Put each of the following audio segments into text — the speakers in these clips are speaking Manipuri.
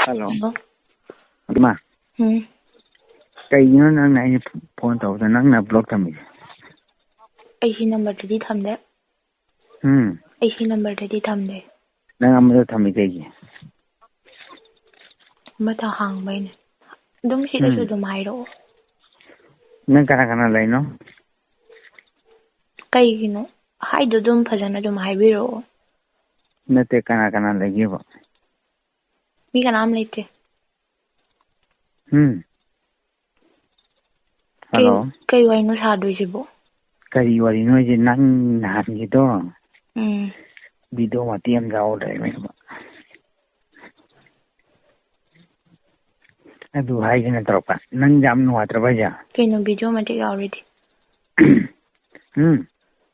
Hello. Hello. Ma. Kayino nang na phone tawda nang na block tamide. Ai hi number tadi thamde. Ai hi number tadi thamde. Nang amada thamide gi. Mata hang bain. Dum si da su dum hairo. Nang kana lai no. Kai gino. Hai do dum phajana dum haibiro. Nate kana lagi ba. Mi ka naam lete. Hello. Kai wai no sa do jibo. Kai wari no je nang nahan gi do. Video ma tiam jao dai me ba. Adu hai gina tropa. Nang jam no atra ba ja. Kai no video ma te already.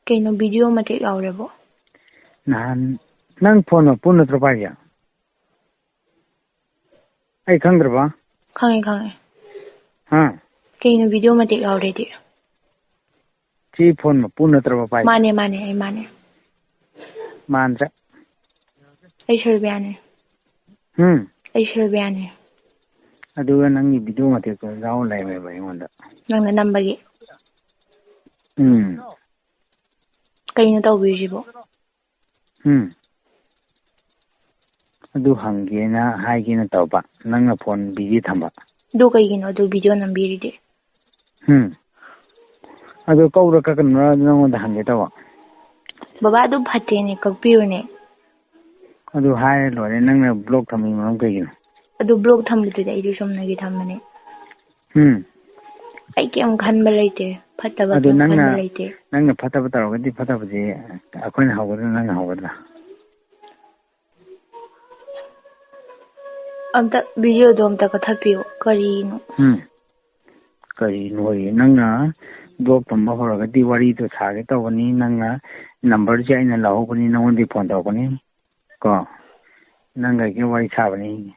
Kai no video ma te already. Nahan nang phone ma pun tropa ja. Ai khangdra ba. Khange. Ha. Kai no video ma te already. Chi phone ma pun tropa pai. Mane ai mane. Mantra. Ai shirbyane. Ai shirbyane. Aduga nangi video ma te ko jao lai me ba ingonda. Nang na number gi. Kai no taw bi jibo. Adu hangena haigena tawba nangna phone busy thamba. Do kai gino do video nambiri de. Adu kaura ka kanra nangonda hange tawa. Baba do phate ne kakpiyo ne. Adu hai lore nangna block thami mam kaigina. Adu block thamlude ai du somna gi thamane. Ai kem khanba leite phataba adu khanba leite. Nangna phataba tarogadi phataba je akoina hawgadra nangna hawgadra. Amta video do amta ka thapiyo kari no. Kari no nangna block thamba horagadi wari to sage tawani nangna number je aina lahobani nangondi phone tawbani ko nanga ge wari sabani.